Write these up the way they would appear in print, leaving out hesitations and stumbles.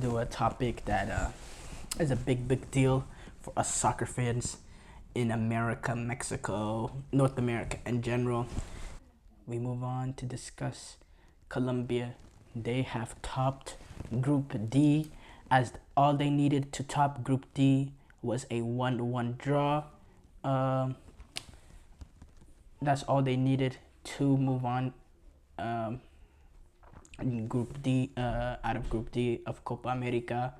Do a topic that is a big deal for us soccer fans in America, Mexico, North America in general. We move on to discuss Colombia. They have topped Group D, as all they needed to top Group D was a 1-1 draw. Um, that's all they needed to move on. In Group D, out of Group D of Copa America,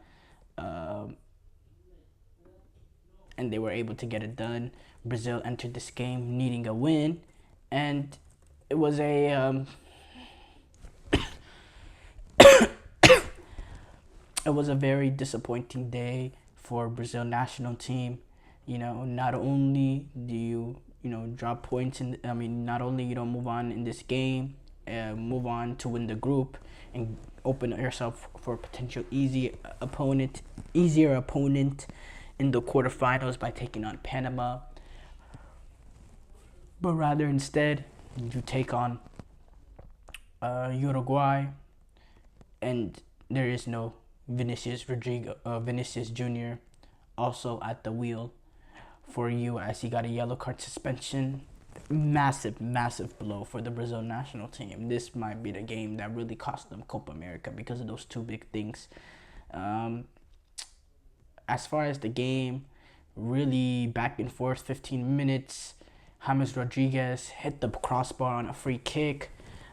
um, and they were able to get it done. Brazil entered this game needing a win, and it was it was a very disappointing day for Brazil national team. Not only do you drop points not only you don't move on in this game, move on to win the group and open yourself for a potential easier opponent in the quarterfinals by taking on Panama, but rather instead you take on Uruguay, and there is no Vinicius Jr. also at the wheel for you, as he got a yellow card suspension. Massive blow for the Brazil national team. This might be the game that really cost them Copa America because of those two big things. As far as the game, really back and forth, 15 minutes. James Rodriguez hit the crossbar on a free kick.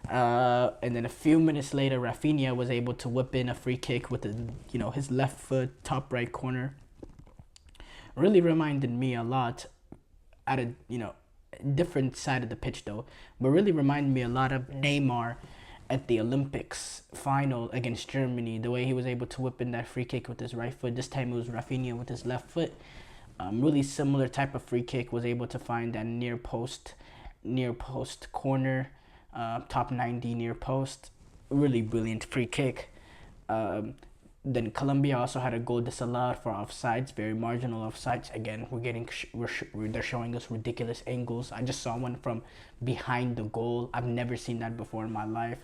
And then a few minutes later, Rafinha was able to whip in a free kick with his left foot, top right corner. Really reminded me a lot at a different side of the pitch though, but really reminded me a lot of Neymar at the Olympics final against Germany. The way he was able to whip in that free kick with his right foot. This time it was Rafinha with his left foot. Really similar type of free kick. Was able to find that near post corner, top 90 near post. Really brilliant free kick. Then Colombia also had a goal disallowed for offsides, very marginal offsides. Again, they're showing us ridiculous angles. I just saw one from behind the goal. I've never seen that before in my life.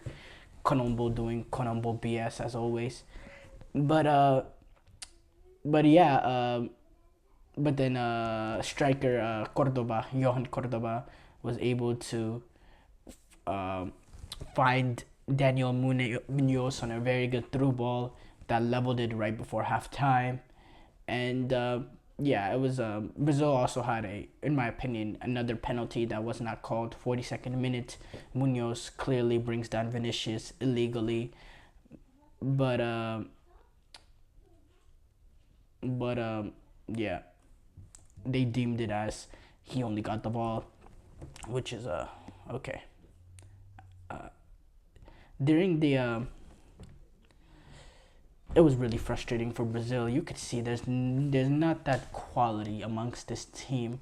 Colombo doing Colombo BS as always. But then striker Johan Cordoba was able to find Daniel Munoz on a very good through ball that leveled it right before halftime. And it was Brazil also had in my opinion, another penalty that was not called. 42nd minute, Munoz clearly brings down Vinicius illegally, but they deemed it as he only got the ball, which is okay. During the it was really frustrating for Brazil. You could see there's not that quality amongst this team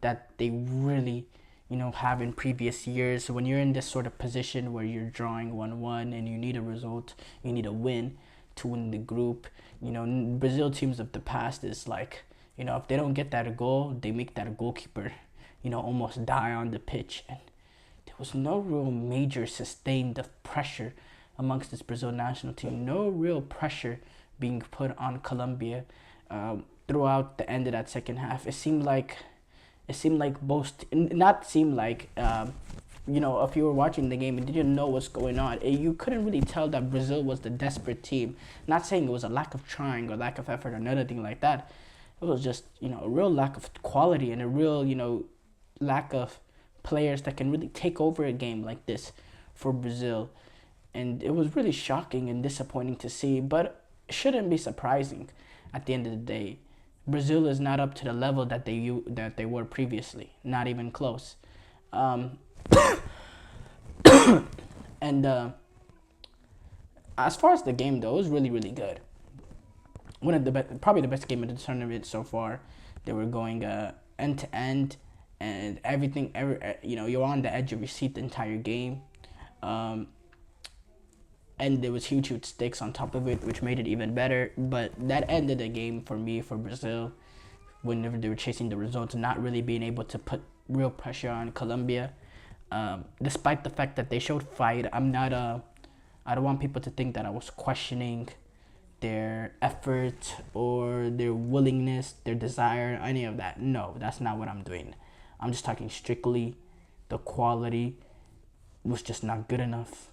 that they really have in previous years. So when you're in this sort of position where you're drawing 1-1 and you need a result, you need a win to win the group. Brazil teams of the past is like, if they don't get that goal, they make that goalkeeper almost die on the pitch. And there was no real major sustained pressure amongst this Brazil national team. No real pressure being put on Colombia throughout the end of that second half. If you were watching the game and didn't know what's going on, you couldn't really tell that Brazil was the desperate team. Not saying it was a lack of trying or lack of effort or anything like that. It was just a real lack of quality and a real lack of players that can really take over a game like this for Brazil. And it was really shocking and disappointing to see, but it shouldn't be surprising at the end of the day. Brazil is not up to the level that they were previously, not even close. And as far as the game though, it was really good. One of the probably the best game of the tournament so far. They were going end to end, and you're on the edge of your seat the entire game. And there was huge stakes on top of it, which made it even better. But that ended the game for me, for Brazil, whenever they were chasing the results, not really being able to put real pressure on Colombia. Despite the fact that they showed fight, I don't want people to think that I was questioning their effort or their willingness, their desire, any of that. No, that's not what I'm doing. I'm just talking strictly the quality was just not good enough.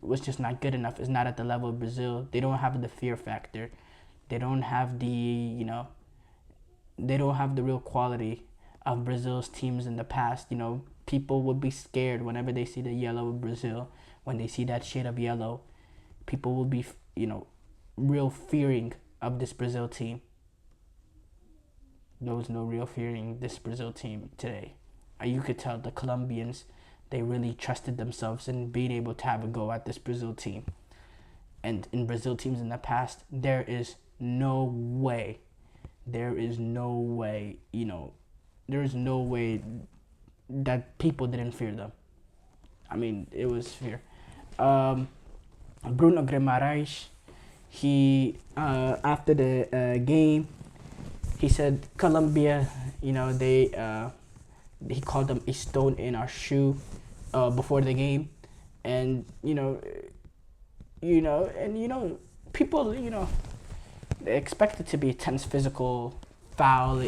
Was just not good enough. It's not at the level of Brazil. They don't have the fear factor. They don't have they don't have the real quality of Brazil's teams in the past. People would be scared whenever they see the yellow of Brazil. When they see that shade of yellow, people will be, real fearing of this Brazil team. There was no real fearing this Brazil team today. You could tell the Colombians, they really trusted themselves in being able to have a go at this Brazil team. And in Brazil teams in the past, there is no way, there is no way that people didn't fear them. I mean, it was fear. Bruno Guimarães, he after the game, he said Colombia, he called them a stone in our shoe before the game, and people, they expect it to be a tense physical foul,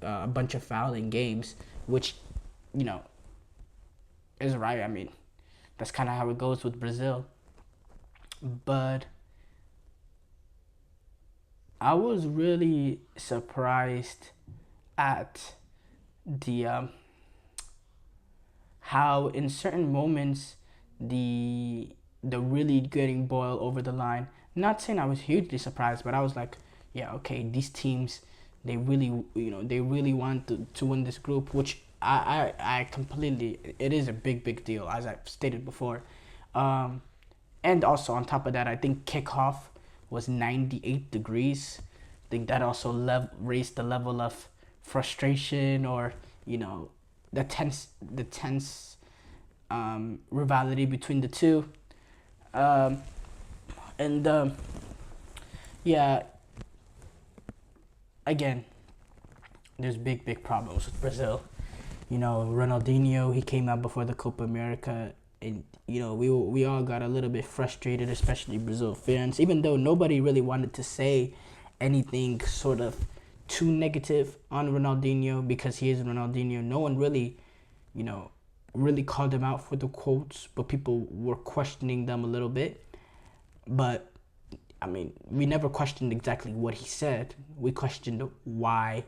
a bunch of fouling games, which is right. I mean, that's kind of how it goes with Brazil. But I was really surprised at the how in certain moments the really getting Boyle over the line. Not saying I was hugely surprised, but I was like, yeah, okay, these teams, they really want to win this group, which I completely, it is a big deal, as I've stated before. And also on top of that, I think kickoff was 98 degrees. I think that also raised the level of frustration, or the tense rivalry between the two. Yeah, again, there's big problems with Brazil. Ronaldinho, he came out before the Copa America, and we all got a little bit frustrated, especially Brazil fans, even though nobody really wanted to say anything sort of too negative on Ronaldinho, because he is Ronaldinho. No one really called him out for the quotes, but people were questioning them a little bit. But I mean, we never questioned exactly what he said. We questioned why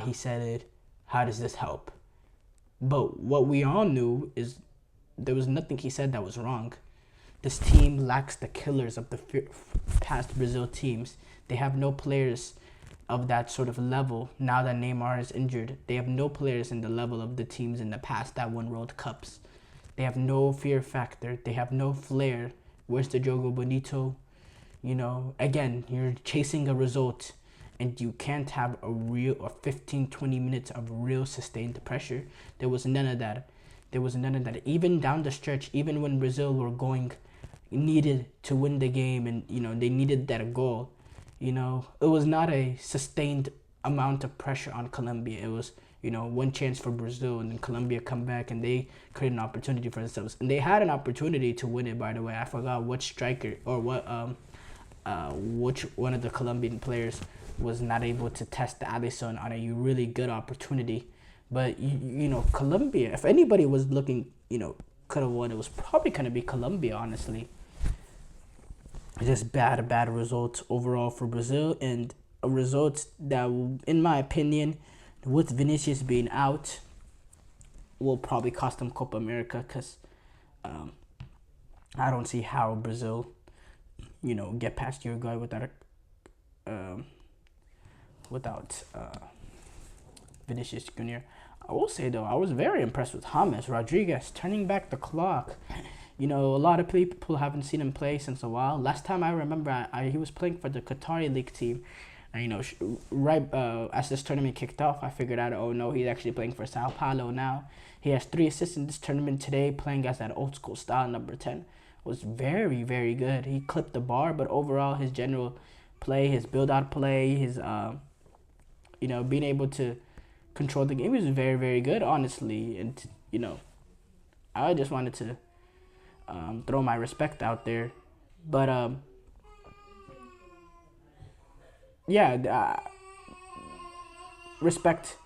he said it. How does this help? But what we all knew is there was nothing he said that was wrong. This team lacks the killers of the past Brazil teams. They have no players of that sort of level now that Neymar is injured. They have no players in the level of the teams in the past that won World Cups. They have no fear factor. They have no flair. Where's the Jogo Bonito? Again, you're chasing a result, and you can't have a real or 15-20 minutes of real sustained pressure. There was none of that. Even down the stretch, even when Brazil were needed to win the game, and they needed that goal, it was not a sustained amount of pressure on Colombia. It was one chance for Brazil, and then Colombia come back and they create an opportunity for themselves, and they had an opportunity to win it. By the way, I forgot what striker or which one of the Colombian players was not able to test Alisson on a really good opportunity. But Colombia, if anybody was looking, could have won, it was probably going to be Colombia, honestly. Just bad results overall for Brazil, and a result that, in my opinion, with Vinicius being out, will probably cost them Copa America, because I don't see how Brazil, get past Uruguay without Vinicius Jr. I will say, though, I was very impressed with James Rodriguez turning back the clock. A lot of people haven't seen him play since a while. Last time I remember, he was playing for the Qatari League team. And, right as this tournament kicked off, I figured out, oh no, he's actually playing for Sao Paulo now. He has 3 assists in this tournament today, playing as that old school style number 10. Was very, very good. He clipped the bar, but overall his general play, his build-out play, his, being able to control the game was very, very good, honestly. And, I just wanted to throw my respect out there. But yeah, respect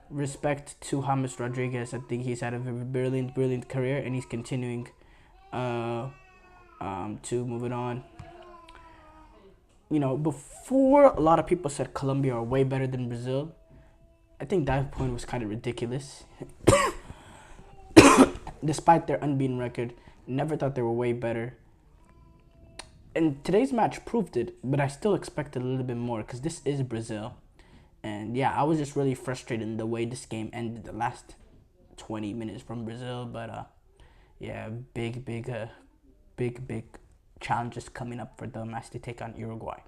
respect to James Rodriguez. I think he's had a very brilliant career, and he's continuing uh, to move it on. Before a lot of people said Colombia are way better than Brazil, I think that point was kind of ridiculous. Despite their unbeaten record, never thought they were way better. And today's match proved it, but I still expected a little bit more because this is Brazil. And yeah, I was just really frustrated in the way this game ended the last 20 minutes from Brazil. But yeah, big challenges coming up for them as they take on Uruguay.